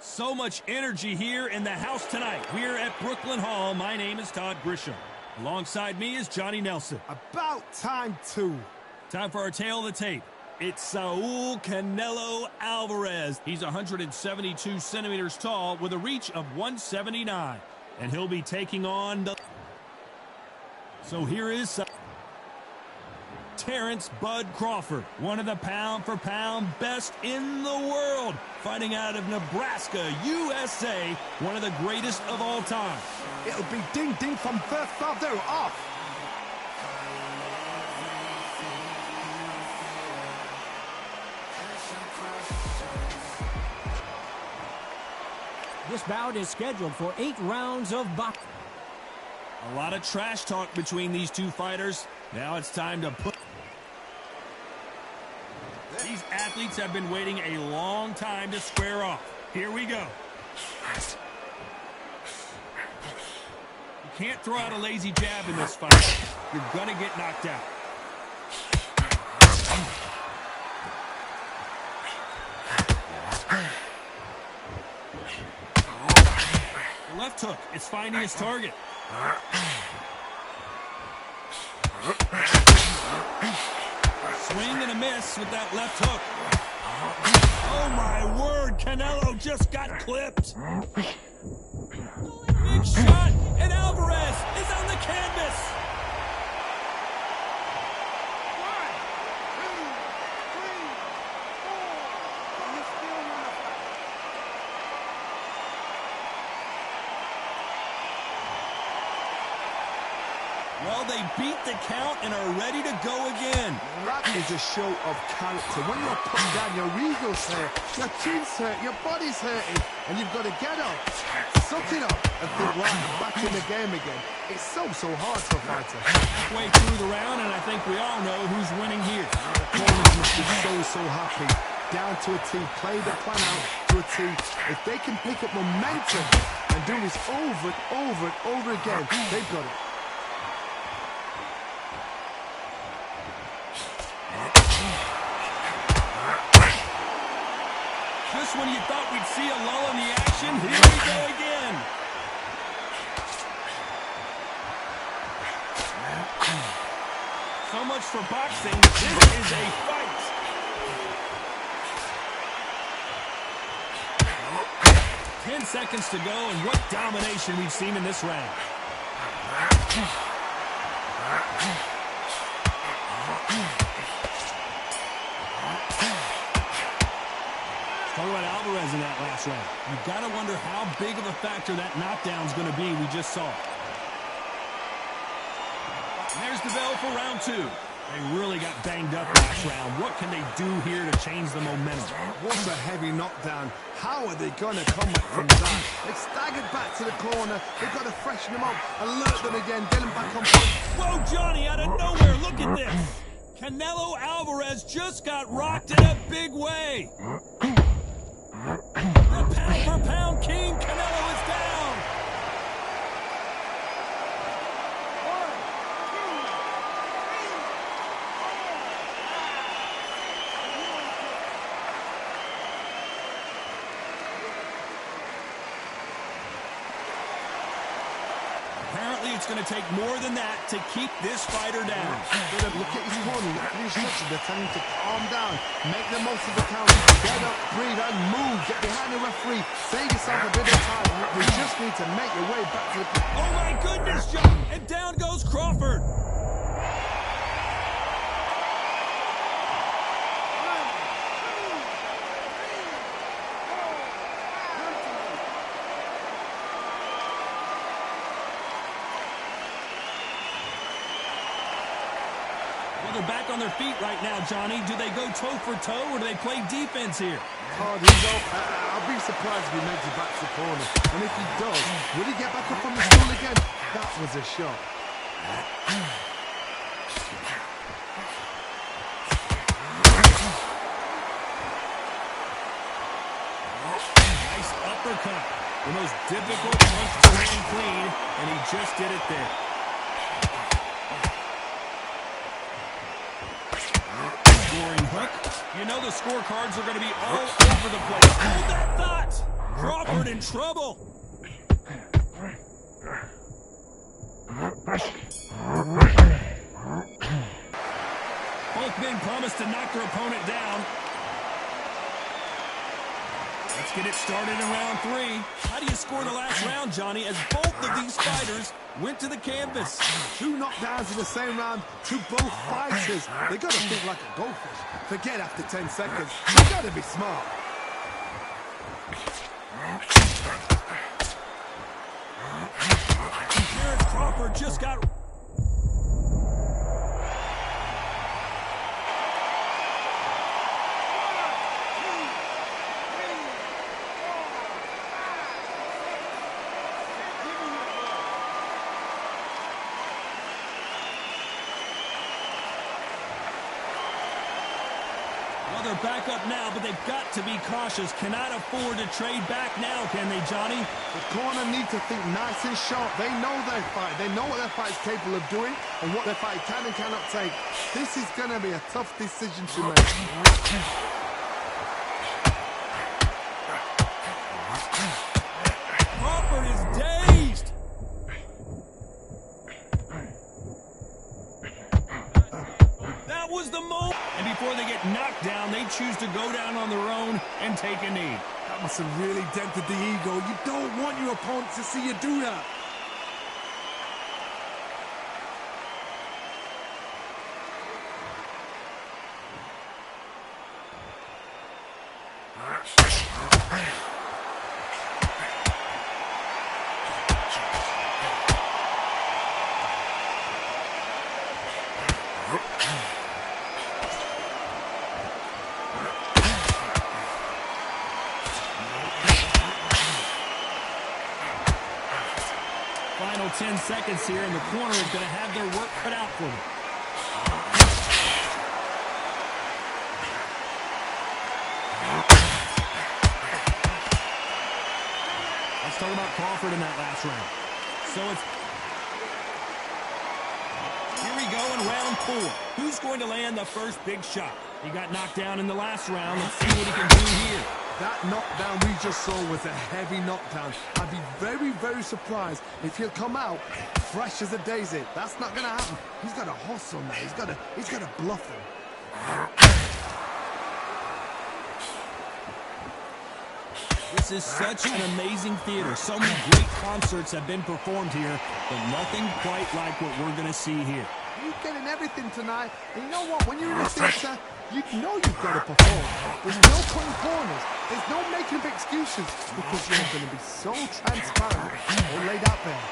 So much energy here in the house tonight. We're at Brooklyn Hall. My name is Todd Grisham. Alongside me is Johnny Nelson. About time, too. Time for our tale of the tape. It's Saul Canelo Alvarez. He's 172 centimeters tall with a reach of 179. And he'll be taking on the... So here is Terrence Bud Crawford, one of the pound-for-pound best in the world, fighting out of Nebraska, USA, one of the greatest of all time. It'll be ding-ding from first feather off. This bout is scheduled for 8 rounds of boxing. A lot of trash talk between these two fighters. Now it's time to put... These athletes have been waiting a long time to square off. Here we go. You can't throw out a lazy jab in this fight. You're gonna get knocked out. The left hook is finding his target. Swing and a miss with that left hook. Oh my word, Canelo just got clipped. Big shot, and Alvarez is on the canvas. 1, 2, 3, 4. Well, they beat the count and are ready to go again. That is a show of character. When you're put down, your ego's hurt, your chin's hurt, your body's hurting, and you've got to get up, suck it up, and think, right, back in the game again. It's so hard for a fighter. Halfway through the round, and I think we all know who's winning here. The corners must be so happy. Down to a T, play the plan out to a T. If they can pick up momentum and do this over and over and over again, they've got it. Just when you thought we'd see a lull in the action, here we go again. So much for boxing. This is a fight. Ten seconds to go, and what domination we've seen in this round. Talk about Alvarez in that last round. You've got to wonder how big of a factor that knockdown's going to be. We just saw. And there's the bell for round 2. They really got banged up last round. What can they do here to change the momentum? What a heavy knockdown. How are they going to come back from that? They've staggered back to the corner. They've got to freshen them up, alert them again, get them back on point. Whoa, Johnny, out of nowhere. Look at this. Canelo Alvarez just got rocked in a big way. The pound-for-pound king, Canelo, is down. 1, 2, 3, 4. Apparently, it's going to take more than that to keep this fighter down. Look at his corner. Look at his instructions. They're telling him to calm down. Make the most of the count. Get up, breathe, and move. Get behind the referee. Save yourself a bit of time. You just need to make your way back to the... Oh, my goodness, John. And down goes Crawford. Well, they're back on their feet right now, Johnny. Do they go toe for toe, or do they play defense here? I'll be surprised if he makes it back to the corner. And if he does, will he get back up on the stool again? That was a shot. Nice uppercut. The most difficult punch to land clean, and he just did it there. Scoring hook. You know the scorecards are going to be all over the place. Hold that thought. Crawford in trouble. Both men promised to knock their opponent down. Let's get it started in round 3. How do you score the last round, Johnny, as both of these fighters went to the canvas? 2 knockdowns in the same round to both fighters. They got to think like a goldfish. Forget after 10 seconds. You got to be smart. Crawford just got... Well, they're back up now, but they've got to be cautious. Cannot afford to trade back now, can they, Johnny? The corner need to think nice and sharp. They know their fight. They know what their fight's capable of doing and what their fight can and cannot take. This is going to be a tough decision to make. Crawford is dazed. That was the moment. And before they get knocked down, they choose to go down on their own and take a knee. That must have really dented the ego. You don't want your opponent to see you do that. Final 10 seconds here, and the corner is going to have their work cut out for them. Let's talk about Crawford in that last round. So it's... Here we go in round 4. Who's going to land the first big shot? He got knocked down in the last round. Let's see what he can do here. That knockdown we just saw was a heavy knockdown. I'd be very, very surprised if he'll come out fresh as a daisy. That's not going to happen. He's got to hustle now. He's got to bluff him. This is such an amazing theater. So many great concerts have been performed here, but nothing quite like what we're going to see here. You're getting everything tonight. And you know what? When you're in a theater, you know you've got to perform. There's no cutting corners. There's no making up excuses because you're going to be so transparent or laid out there.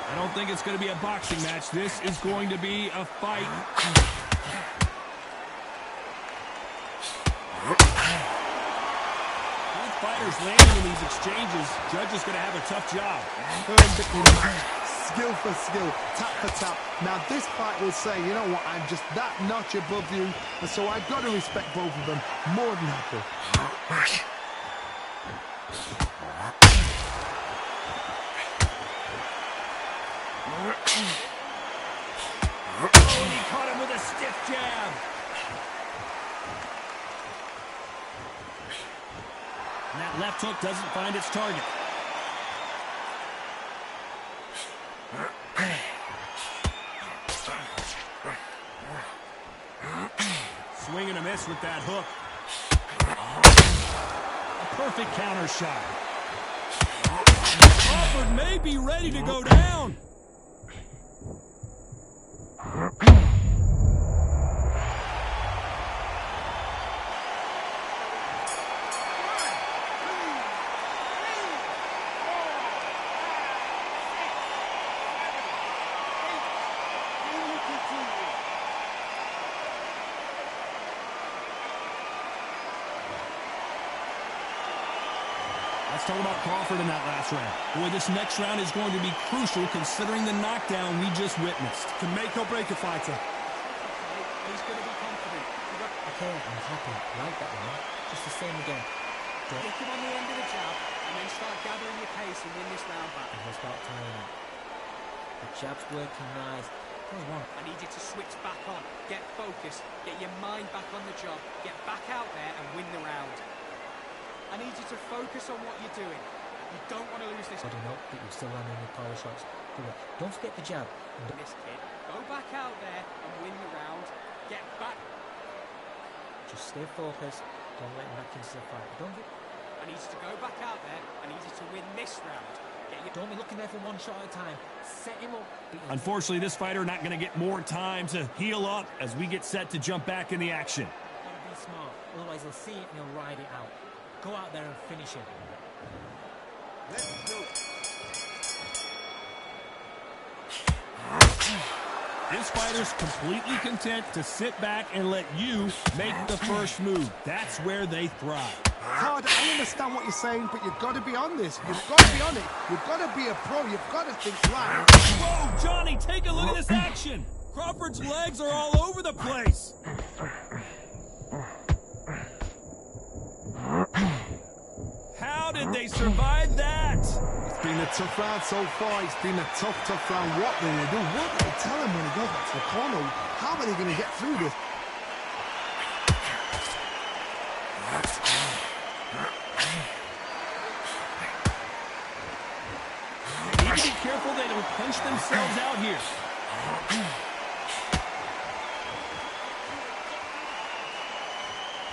I don't think it's going to be a boxing match. This is going to be a fight. Both fighters landing in these exchanges. Judge is going to have a tough job. Skill for skill, tap for tap. Now this fight will say, you know what, I'm just that notch above you, and so I've got to respect both of them more than happy. Oh, he caught him with a stiff jab. And that left hook doesn't find its target. Swing and a miss with that hook. A perfect counter shot. Crawford may be ready to go down. Let's talk about Crawford in that last round. Boy, this next round is going to be crucial considering the knockdown we just witnessed. To make or break a fighter. He's going to be confident. Okay, I'm happy. I like that one. Just the same again. Get him on the end of the jab and then start gathering your pace and win this round back. And he'll start tying up. The jab's working nice. I need you to switch back on, get focused, get your mind back on the job, get back out there and win the round. I need you to focus on what you're doing. You don't want to lose this. Good enough, but you're still landing your power shots. Don't forget the jab. This kid, go back out there and win the round. Get back. Just stay focused. Don't let him back into the fight. I need you to go back out there. I need you to win this round. Don't be looking there for one shot at a time. Set him up. Unfortunately, this fighter not going to get more time to heal up as we get set to jump back in the action. Gotta be smart, otherwise he'll see it and he'll ride it out. Go out there and finish him. Let's go. This fighter's completely content to sit back and let you make the first move. That's where they thrive. Todd, I understand what you're saying, but you've got to be on this. You've got to be on it. You've got to be a pro. You've got to think right. Whoa, Johnny, take a look at this action. Crawford's legs are all over the place. How did they survive that? It's been a tough round so far. It's been a tough round. What do they do? What do they tell him when he goes back to the corner? How are they going to get through this? They need to be careful they don't punch themselves out here.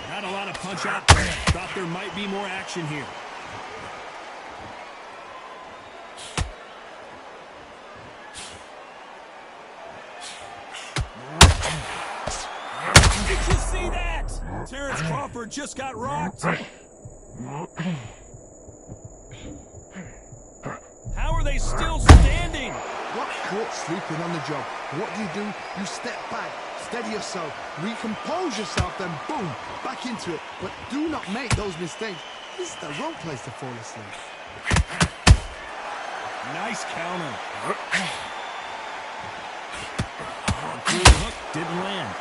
Not a lot of punch out there. Thought there might be more action here. Did you see that? Terrence Crawford just got rocked. How are they still standing? What caught sleeping on the job? What do? You step back, steady yourself, recompose yourself, then boom, back into it. But do not make those mistakes. This is the wrong place to fall asleep. Nice counter. Through the hook, didn't land.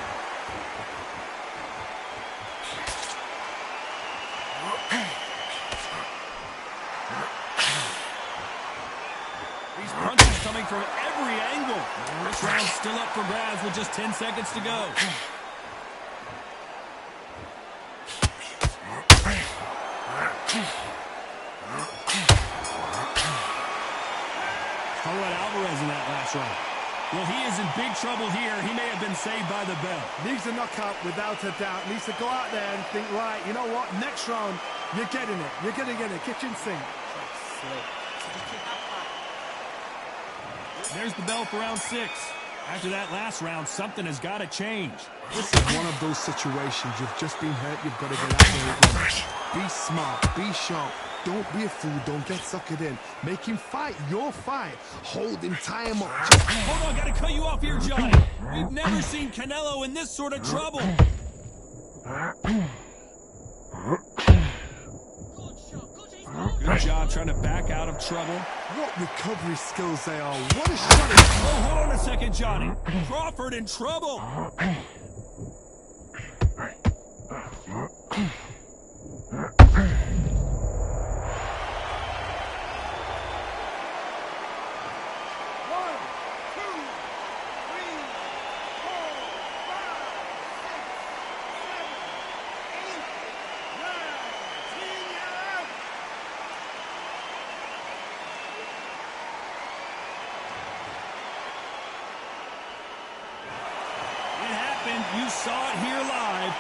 These punches coming from every angle. This round's still up for grabs with just 10 seconds to go. Talk about Alvarez in that last round. Well, he is in big trouble here. He may have been saved by the bell. Needs a knockout without a doubt. Needs to go out there and think, right, you know what? Next round, you're getting it. You're going to get it. Kitchen sink. There's the bell for round 6. After that last round, something has got to change. This is one of those situations. You've just been hurt. You've got to get out there again. Be smart. Be sharp. Don't be a fool. Don't get suckered in. Make him fight your fight. Hold him. Tie him up. Hold on, got to cut you off here, Johnny. We've never seen Canelo in this sort of trouble. Good job trying to back out of trouble. What recovery skills they are. What a shot. Oh, hold on a second, Johnny. Crawford in trouble. You saw it here live.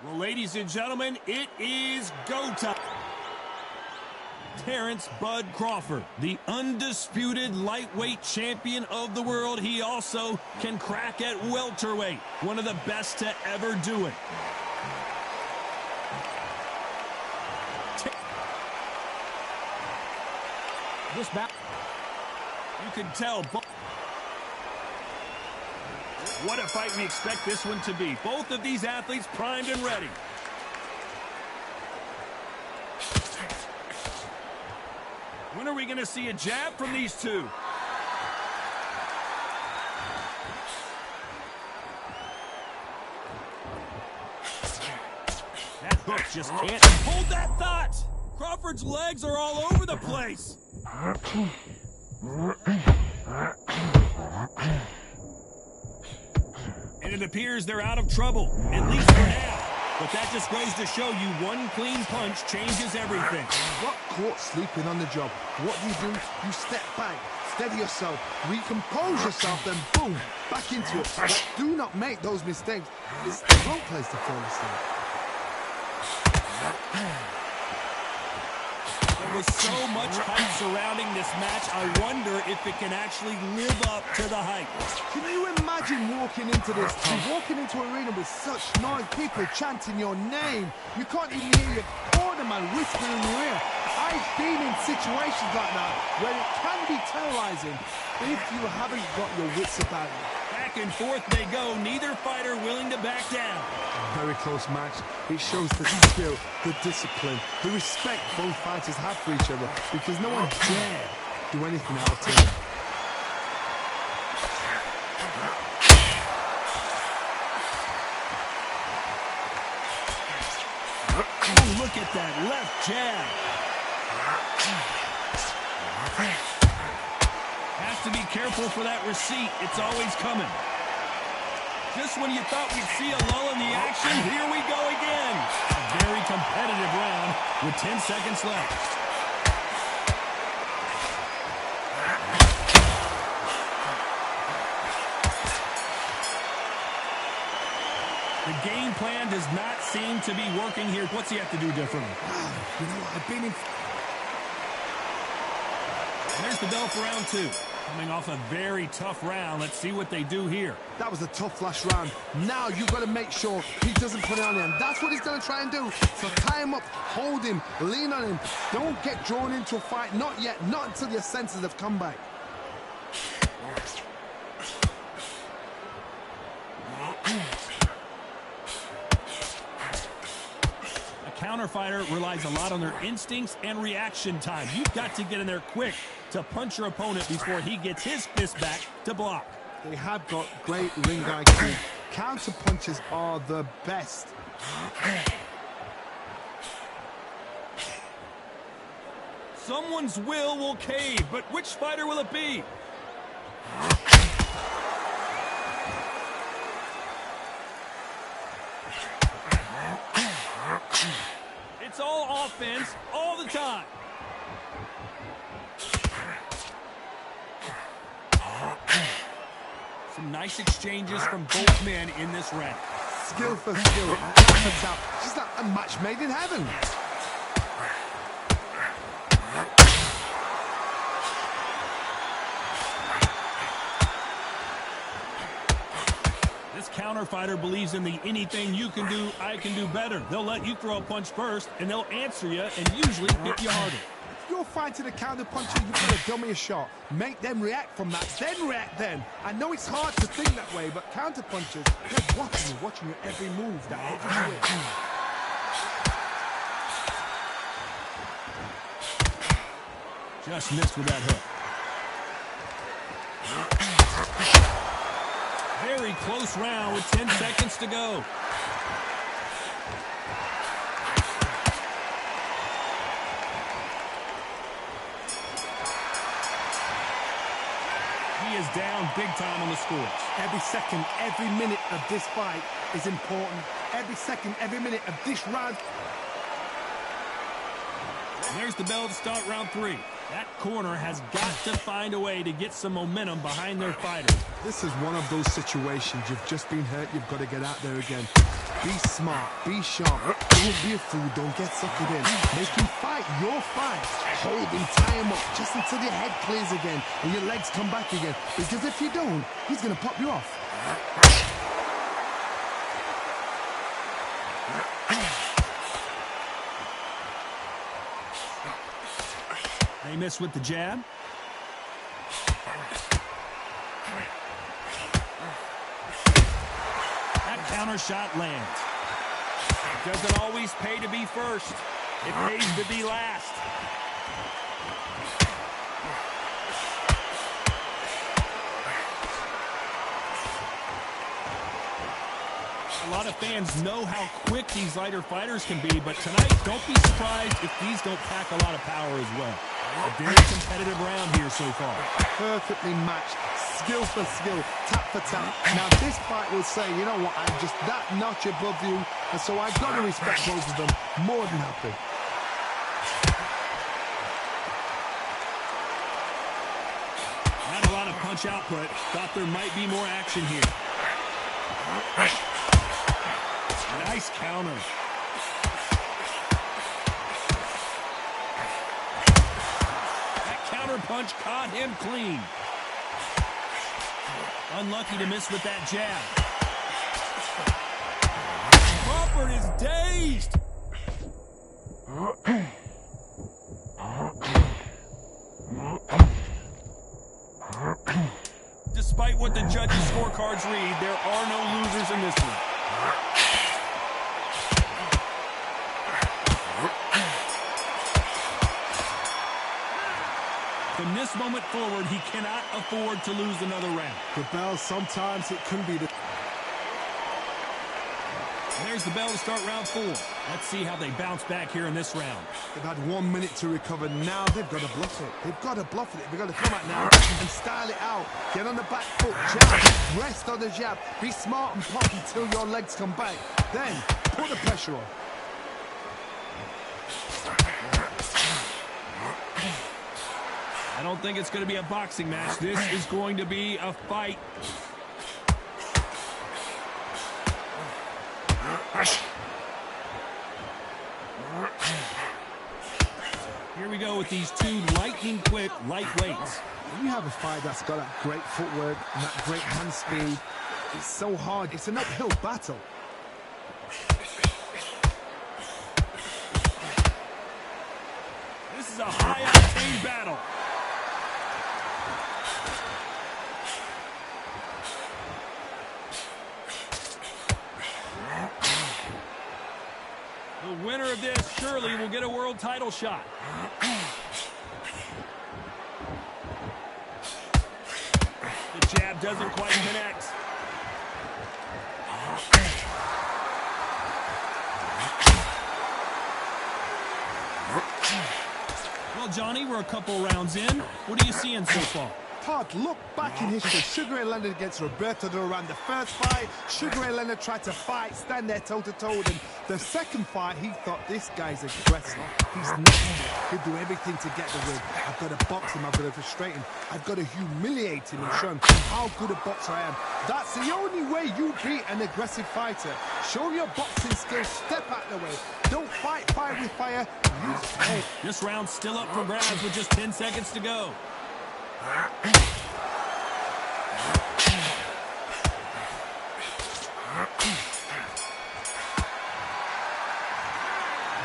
Well, ladies and gentlemen, it is go time. Terrence Bud Crawford, the undisputed lightweight champion of the world. He also can crack at welterweight, one of the best to ever do it. This back. You can tell. What a fight we expect this one to be. Both of these athletes primed and ready. When are we going to see a jab from these two? That hook just can't hold that thought. Crawford's legs are all over the place. And it appears they're out of trouble, at least for now. But that just goes to show you one clean punch changes everything. Got caught sleeping on the job. What do? You step back, steady yourself, recompose yourself, then boom, back into it. But do not make those mistakes. It's the wrong place to fall asleep. There was so much hype surrounding this match, I wonder if it can actually live up to the hype. Can you imagine walking into this, walking into an arena with such noise, people chanting your name? You can't even hear your cornerman whispering in your ear. I've been in situations like that where it can be terrorizing if you haven't got your wits about you. Back and forth they go, neither fighter willing to back down. Very close match. It shows the skill, the discipline, the respect both fighters have for each other, because no one dare do anything out of turn. Oh, look at that left jab. Has to be careful for that receipt. It's always coming. Just when you thought we'd see a lull in the action, here we go again. A very competitive round with 10 seconds left. The game plan does not seem to be working here. What's he have to do differently? You know, I've been in... And there's the bell for round two. Coming off a very tough round. Let's see what they do here. That was a tough last round. Now you've got to make sure he doesn't put it on him. That's what he's going to try and do. So tie him up, hold him, lean on him. Don't get drawn into a fight. Not yet. Not until your senses have come back. Counter fighter relies a lot on their instincts and reaction time. You've got to get in there quick to punch your opponent before he gets his fist back to block. They have got great ring IQ. Counter punches are the best. Someone's will cave, but which fighter will it be? It's all offense all the time. Some nice exchanges from both men in this round. Skill for skill. Just like a match made in heaven. This counter fighter believes in the anything you can do, I can do better. They'll let you throw a punch first, and they'll answer you and usually hit you harder. If you're fighting a counter puncher, you've got to dummy a shot. Make them react from that, then react then. I know it's hard to think that way, but counter punchers, they're watching your every move that hits you. Just missed with that hook. Very close round with 10 seconds to go. He is down big time on the scores. Every second, every minute of this fight is important. Every second, every minute of this round. And there's the bell to start round three. That corner has got to find a way to get some momentum behind their fighter. This is one of those situations. You've just been hurt. You've got to get out there again. Be smart, be sharp, don't be a fool, don't get suckered in. Make him fight your fight. Hold him, tie him up, just until your head clears again and your legs come back again. Because if you don't, he's going to pop you off. They miss with the jab. That counter shot lands. It doesn't always pay to be first. It pays to be last. A lot of fans know how quick these lighter fighters can be, but tonight, don't be surprised if these don't pack a lot of power as well. A very competitive round here so far. Perfectly matched, skill for skill, tap for tap. Now this fight will say, you know what, I'm just that notch above you, and so I've got to respect both of them more than happy. Not a lot of punch output. Thought there might be more action here. Nice counter. That counter punch caught him clean. Unlucky to miss with that jab. Crawford is dazed. Despite what the judges' scorecards read, there are no losers in this one. From this moment forward, he cannot afford to lose another round. The bell, sometimes it can be the... There's the bell to start round 4. Let's see how they bounce back here in this round. They've had 1 minute to recover. Now they've got to bluff it. They've got to bluff it. They've got to come out now and style it out. Get on the back foot, jab, rest on the jab. Be smart and pop until your legs come back. Then, put the pressure on. I don't think it's going to be a boxing match. This is going to be a fight. Here we go with these two lightning-quick lightweights. When you have a fight that's got that great footwork and that great hand speed, it's so hard. It's an uphill battle. This is a high-octane battle. The winner of this surely will get a world title shot. The jab doesn't quite connect. Well, Johnny, we're a couple rounds in. What are you seeing so far? Todd, look back in history. Sugar Ray Leonard against Roberto Duran. The first fight, Sugar Ray Leonard tried to fight, stand there toe-to-toe with him. The second fight, he thought, this guy's aggressive. He's nasty. He'll do everything to get the win. I've got to box him. I've got to frustrate him. I've got to humiliate him and show him how good a boxer I am. That's the only way you beat an aggressive fighter. Show your boxing skills. Step out of the way. Don't fight fire with fire. Use head. This round's still up for grabs with just 10 seconds to go.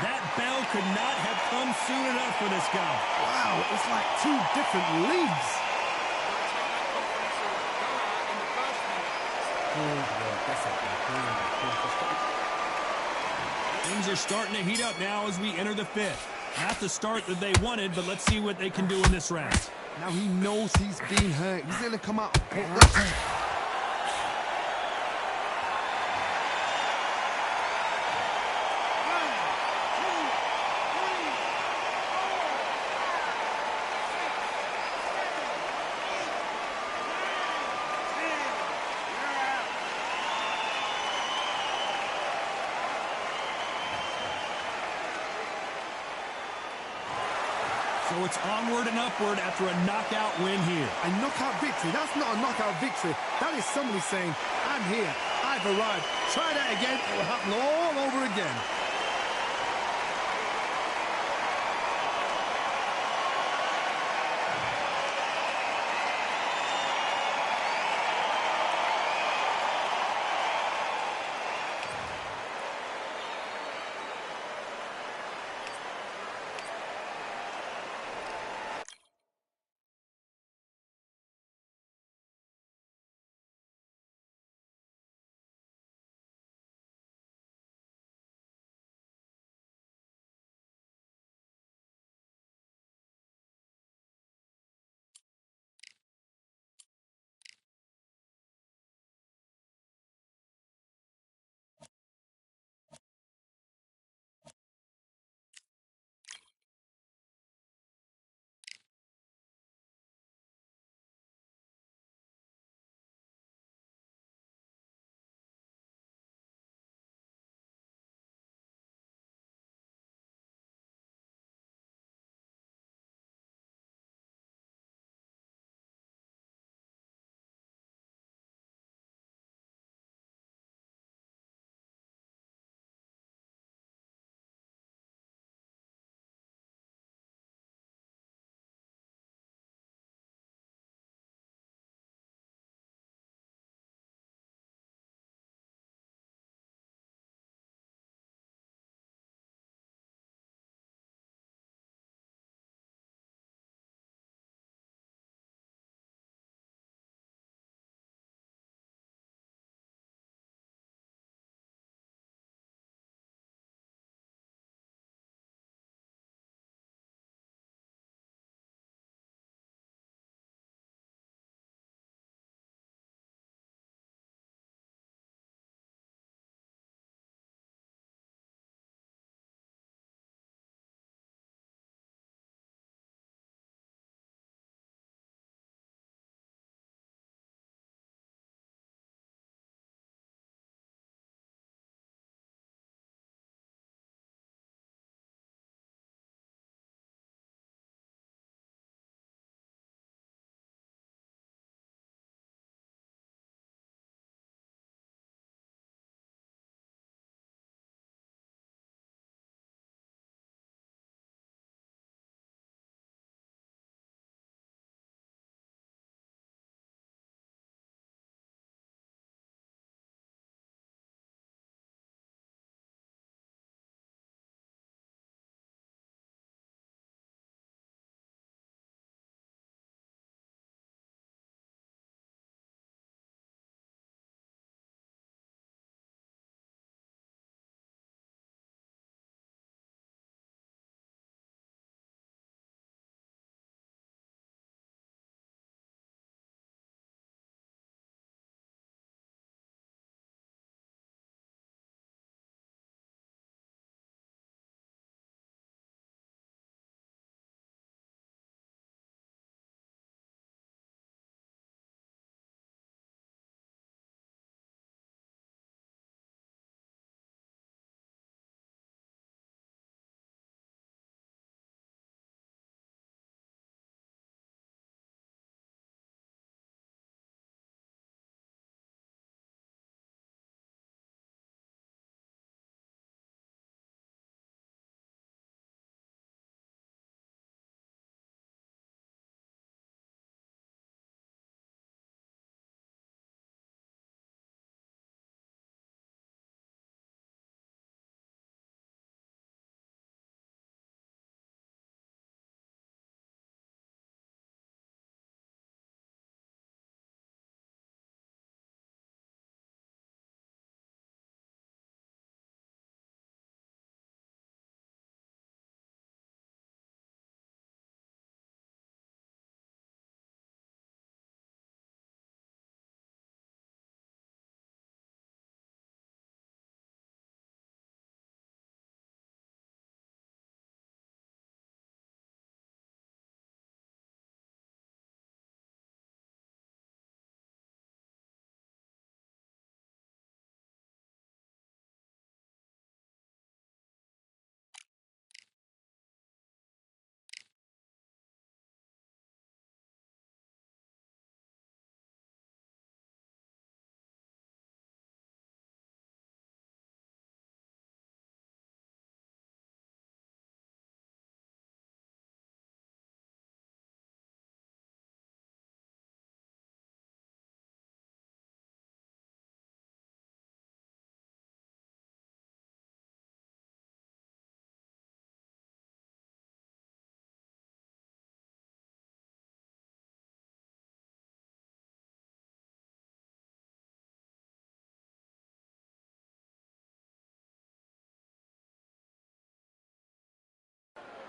That bell could not have come soon enough for this guy. Wow, it's like two different leagues. Things are starting to heat up now as we enter the 5th. Not the start that they wanted, but let's see what they can do in this round. Now he knows he's been hurt. He's going to come out and put that. So it's onward and upward after a knockout win here. A knockout victory? That's not a knockout victory. That is somebody saying, I'm here, I've life arrived. Try that again, it will happen all over again.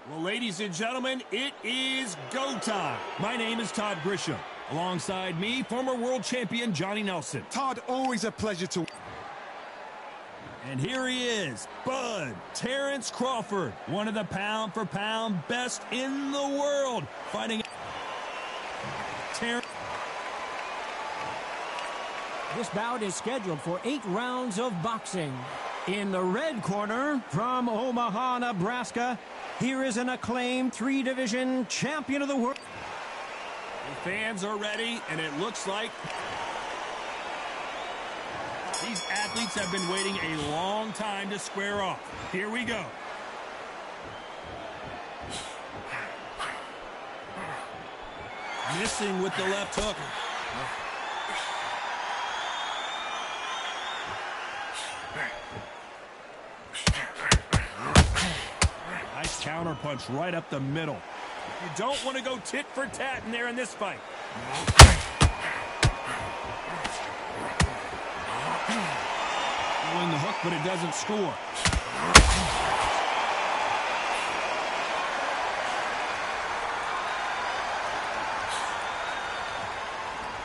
Well, ladies and gentlemen, it is go time. My name is Todd Grisham. Alongside me, former world champion Johnny Nelson. Todd, always a pleasure to... And here he is, Bud Terrence Crawford, one of the pound-for-pound best in the world, fighting Terrence. This bout is scheduled for 8 rounds of boxing. In the red corner, from Omaha, Nebraska, here is an acclaimed 3-division champion of the world. The fans are ready, and it looks like these athletes have been waiting a long time to square off. Here we go. Missing with the left hook. Nice counter punch right up the middle. You don't want to go tit for tat in there in this fight. Throwing the hook, but it doesn't score.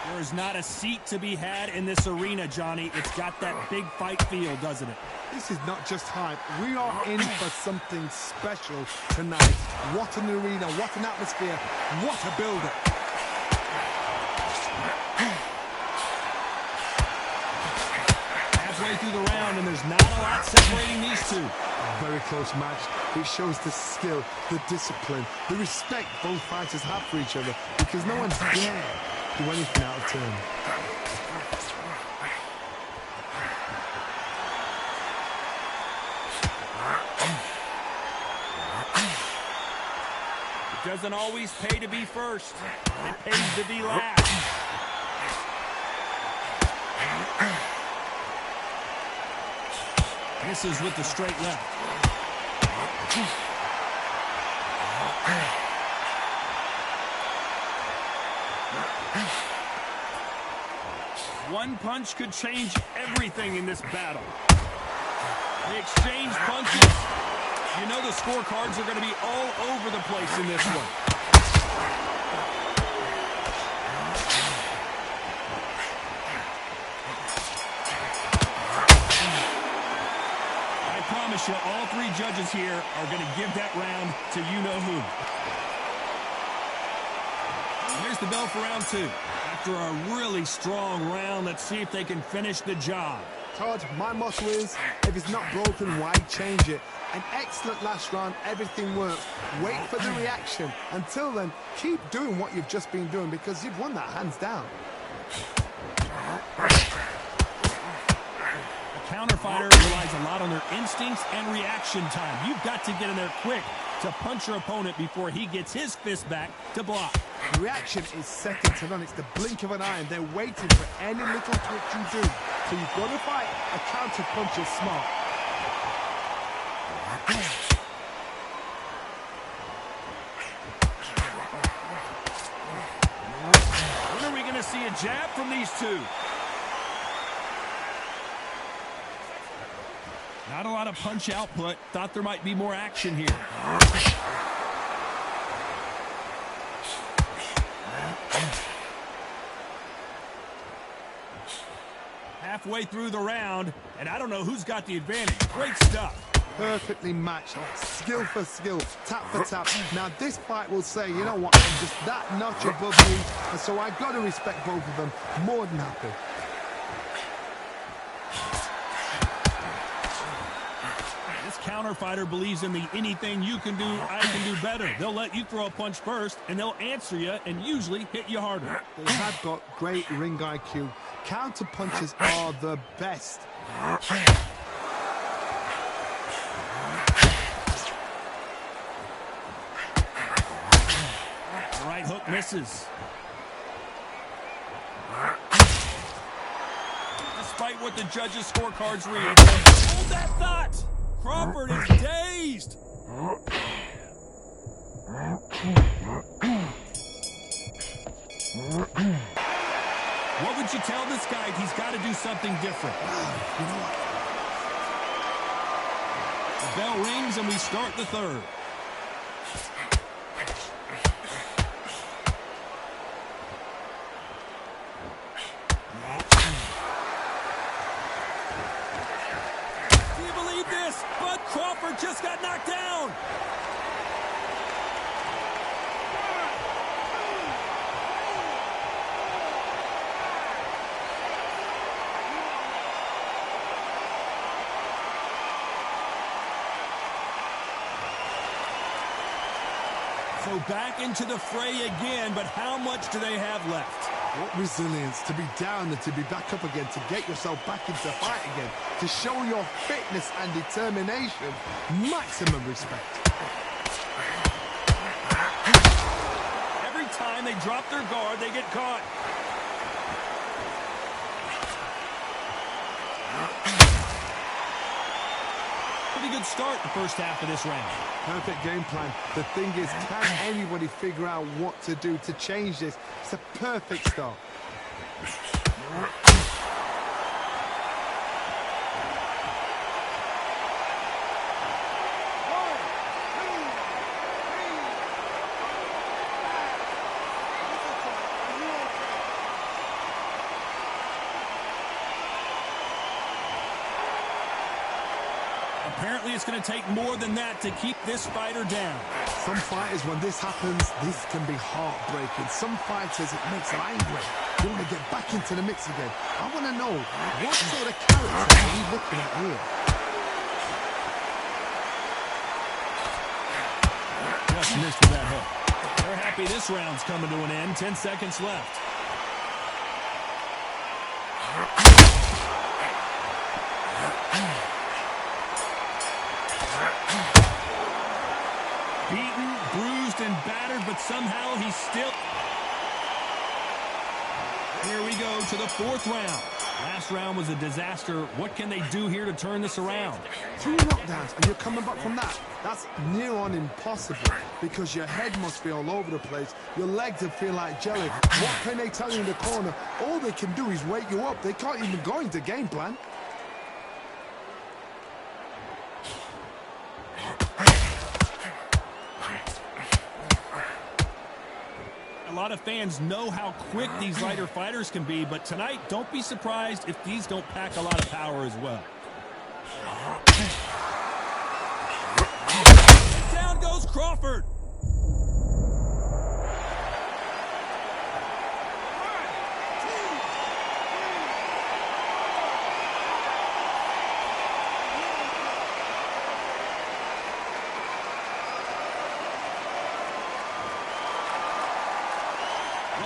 There is not a seat to be had in this arena, Johnny. It's got that big fight feel, doesn't it? This is not just hype. We are in for something special tonight. What an arena, what an atmosphere, what a build-up. Halfway through the round, and there's not a lot separating these two. Very close match. It shows the skill, the discipline, the respect both fighters have for each other, because no one's dare do anything out of turn. It doesn't always pay to be first. It pays to be last. Misses with the straight left. One punch could change everything in this battle. They exchange punches. You know the scorecards are going to be all over the place in this one. I promise you, all 3 judges here are going to give that round to you-know-who. Here's the bell for round 2. After a really strong round, let's see if they can finish the job. Todd, my motto is, if it's not broken, why change it? An excellent last round, everything works. Wait for the reaction. Until then, keep doing what you've just been doing, because you've won that hands down. A counterfighter relies a lot on their instincts and reaction time. You've got to get in there quick to punch your opponent before he gets his fist back to block. The reaction is second to none. It's the blink of an eye, and they're waiting for any little twitch you do. So you've got to fight a counter punch is smart. When are we going to see a jab from these two? Not a lot of punch output. Thought there might be more action here. Halfway through the round, and I don't know who's got the advantage. Great stuff. Perfectly matched, skill for skill, tap for tap. Now this fight will say, you know what, I'm just that notch above you, and so I got to respect both of them. More than happy. This counterfighter believes in the anything you can do, I can do better. They'll let you throw a punch first, and they'll answer you and usually hit you harder. They have got great ring IQ. Counter punches are the best. Right hook misses. Despite what the judges' scorecards read, hold that thought! Crawford is dazed! What would you tell this guy? He's got to do something different. The bell rings and we start the third. So back into the fray again, but how much do they have left? What resilience to be down and to be back up again, to get yourself back into fight again, to show your fitness and determination. Maximum respect. Every time they drop their guard, they get caught. Pretty good start the first half of this round. Perfect game plan. The thing is, can anybody figure out what to do to change this? It's a perfect start. Apparently, it's going to take more than that to keep this fighter down. Some fighters, when this happens, this can be heartbreaking. Some fighters, it makes them angry. They want to get back into the mix again. I want to know, what sort of character are we looking at here? Just missed with that hook. They're happy this round's coming to an end. 10 seconds left. Beaten, bruised, and battered, but somehow he's still... Here we go to the fourth round. Last round was a disaster. What can they do here to turn this around? 2 knockdowns, and you're coming back from that. That's near on impossible, because your head must be all over the place. Your legs will feel like jelly. What can they tell you in the corner? All they can do is wake you up. They can't even go into game plan. A lot of fans know how quick these lighter fighters can be, but tonight, don't be surprised if these don't pack a lot of power as well. Down goes Crawford.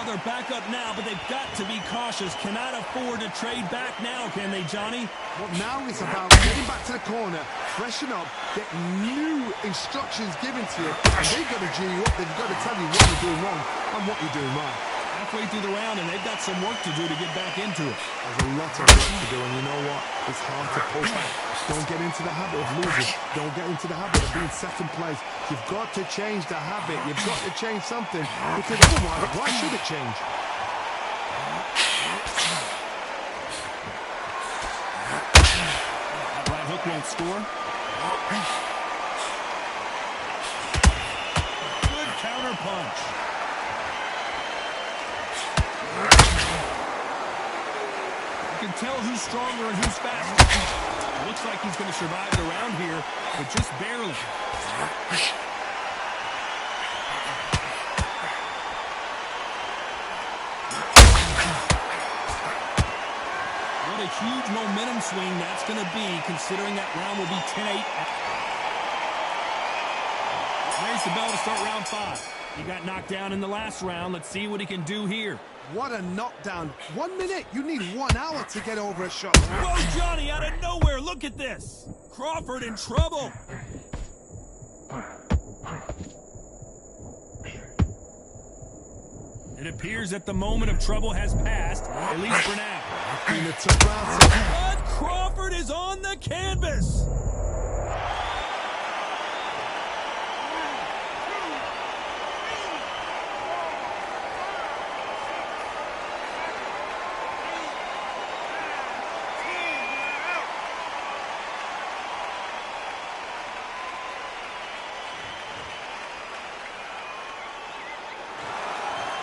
They're back up now, but they've got to be cautious. Cannot afford to trade back now, can they, Johnny? Well, now it's about getting back to the corner, freshen up, get new instructions given to you, and they've got to G you up. They've got to tell you what you're doing wrong and what you're doing right. Halfway through the round, and they've got some work to do to get back into it. There's a lot of work to do, and you know what? It's hard to pull back. Don't get into the habit of losing. Don't get into the habit of being second place. You've got to change the habit. You've got to change something, because otherwise, why should it change? That right hook won't score. Good counter punch. You can tell who's stronger and who's faster. It looks like he's going to survive the round here, but just barely. What a huge momentum swing that's going to be, considering that round will be 10-8. Raise the bell to start round 5. He got knocked down in the last round. Let's see what he can do here. What a knockdown. 1 minute. You need 1 hour to get over a shot. Whoa, Johnny, out of nowhere. Look at this. Crawford in trouble. It appears that the moment of trouble has passed, at least for now. Bud Crawford is on the canvas.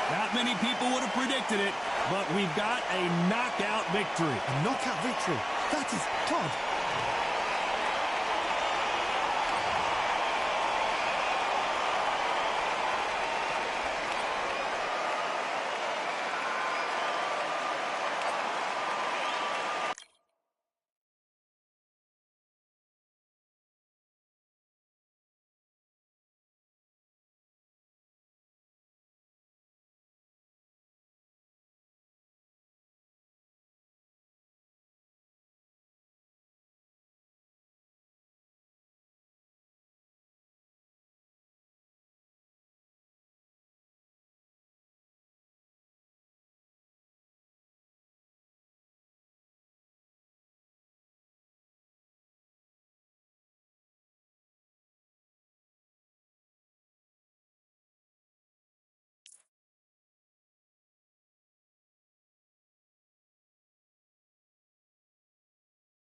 Not many people would have predicted it, but we've got a knockout victory. A knockout victory? That is, God,